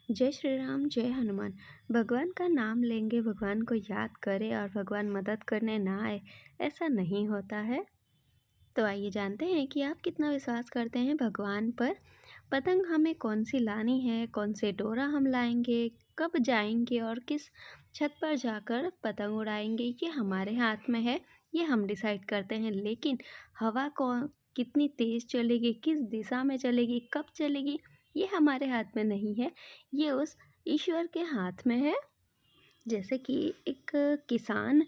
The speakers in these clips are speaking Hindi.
जय श्री राम, जय हनुमान। भगवान का नाम लेंगे, भगवान को याद करें और भगवान मदद करने ना आए, ऐसा नहीं होता है। तो आइए जानते हैं कि आप कितना विश्वास करते हैं भगवान पर। पतंग हमें कौन सी लानी है, कौन से डोरा हम लाएंगे, कब जाएंगे और किस छत पर जाकर पतंग उड़ाएंगे, ये हमारे हाथ में है। ये हम डिसाइड करते हैं। लेकिन हवा कौन कितनी तेज़ चलेगी, किस दिशा में चलेगी, कब चलेगी, ये हमारे हाथ में नहीं है। ये उस ईश्वर के हाथ में है। जैसे कि एक किसान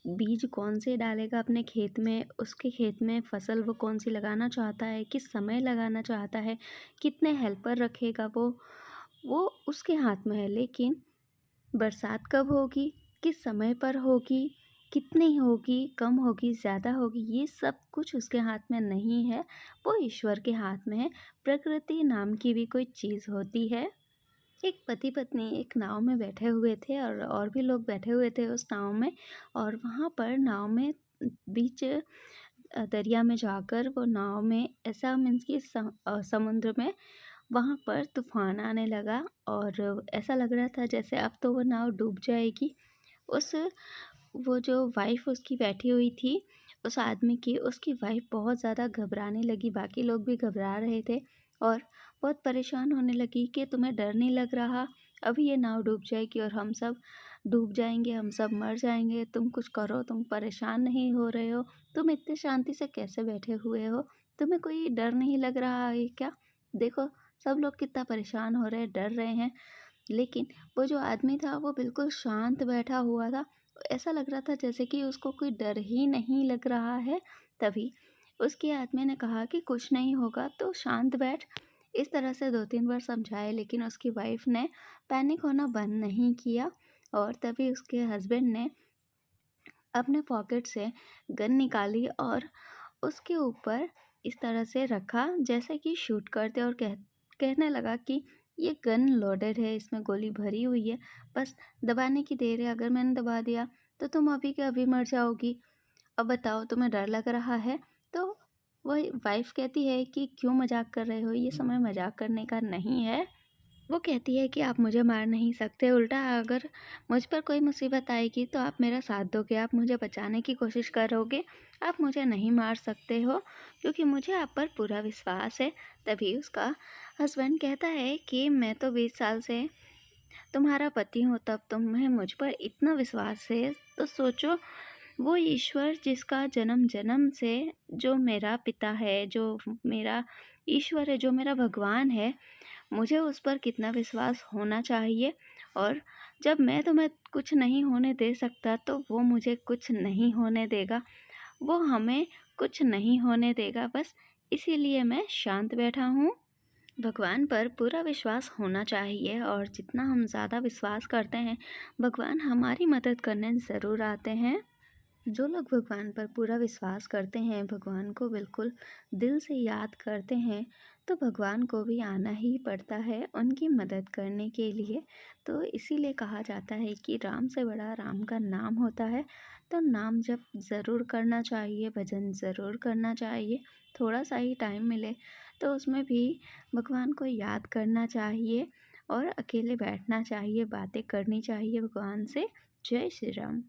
बीज कौन से डालेगा अपने खेत में, उसके खेत में फसल वो कौन सी लगाना चाहता है, किस समय लगाना चाहता है, कितने हेल्पर रखेगा वो उसके हाथ में है। लेकिन बरसात कब होगी, किस समय पर होगी, कितनी होगी, कम होगी, ज़्यादा होगी, ये सब कुछ उसके हाथ में नहीं है। वो ईश्वर के हाथ में है। प्रकृति नाम की भी कोई चीज़ होती है। एक पति पत्नी एक नाव में बैठे हुए थे और भी लोग बैठे हुए थे उस नाव में। और वहाँ पर नाव में बीच दरिया में जाकर वो नाव में ऐसा मीन्स कि समुद्र में वहाँ पर तूफान आने लगा और ऐसा लग रहा था जैसे अब तो वो नाव डूब जाएगी। उस वो जो वाइफ़ उसकी बैठी हुई थी, उस आदमी की, उसकी वाइफ़ बहुत ज़्यादा घबराने लगी, बाकी लोग भी घबरा रहे थे और बहुत परेशान होने लगी कि तुम्हें डर नहीं लग रहा? अभी ये नाव डूब जाएगी और हम सब डूब जाएँगे, हम सब मर जाएँगे, तुम कुछ करो, तुम परेशान नहीं हो रहे हो? तुम इतने शांति से कैसे बैठे हुए हो? तुम्हें कोई डर नहीं लग रहा है क्या? देखो, सब लोग कितना परेशान हो रहे हैं, डर रहे हैं। लेकिन वो जो आदमी था वो बिल्कुल शांत बैठा हुआ था। ऐसा लग रहा था जैसे कि उसको कोई डर ही नहीं लग रहा है। तभी उसके आदमी ने कहा कि कुछ नहीं होगा, तो शांत बैठ। इस तरह से 2-3 बार समझाए, लेकिन उसकी वाइफ़ ने पैनिक होना बंद नहीं किया। और तभी उसके हस्बैंड ने अपने पॉकेट से गन निकाली और उसके ऊपर इस तरह से रखा जैसे कि शूट कर दे और कहने लगा कि ये गन लोडेड है, इसमें गोली भरी हुई है, बस दबाने की देर है। अगर मैंने दबा दिया तो तुम अभी के अभी मर जाओगी। अब बताओ, तुम्हें डर लग रहा है? तो वही वाइफ़ कहती है कि क्यों मज़ाक कर रहे हो? ये समय मज़ाक करने का नहीं है। वो कहती है कि आप मुझे मार नहीं सकते, उल्टा अगर मुझ पर कोई मुसीबत आएगी तो आप मेरा साथ दोगे, आप मुझे बचाने की कोशिश करोगे, आप मुझे नहीं मार सकते हो क्योंकि मुझे आप पर पूरा विश्वास है। तभी उसका हस्बैंड कहता है कि मैं तो 20 साल से तुम्हारा पति हूँ, तब तुम्हें मुझ पर इतना विश्वास है तो सोचो, वो ईश्वर जिसका जन्म जन्म से, जो मेरा पिता है, जो मेरा ईश्वर है, जो मेरा भगवान है, मुझे उस पर कितना विश्वास होना चाहिए। और जब मैं तुम्हें कुछ नहीं होने दे सकता तो वो मुझे कुछ नहीं होने देगा, वो हमें कुछ नहीं होने देगा। बस इसीलिए मैं शांत बैठा हूँ। भगवान पर पूरा विश्वास होना चाहिए और जितना हम ज़्यादा विश्वास करते हैं, भगवान हमारी मदद करने ज़रूर आते हैं। जो लोग भगवान पर पूरा विश्वास करते हैं, भगवान को बिल्कुल दिल से याद करते हैं, तो भगवान को भी आना ही पड़ता है उनकी मदद करने के लिए। तो इसीलिए कहा जाता है कि राम से बड़ा राम का नाम होता है। तो नाम जप ज़रूर करना चाहिए, भजन ज़रूर करना चाहिए। थोड़ा सा ही टाइम मिले तो उसमें भी भगवान को याद करना चाहिए और अकेले बैठना चाहिए, बातें करनी चाहिए भगवान से। जय श्री राम।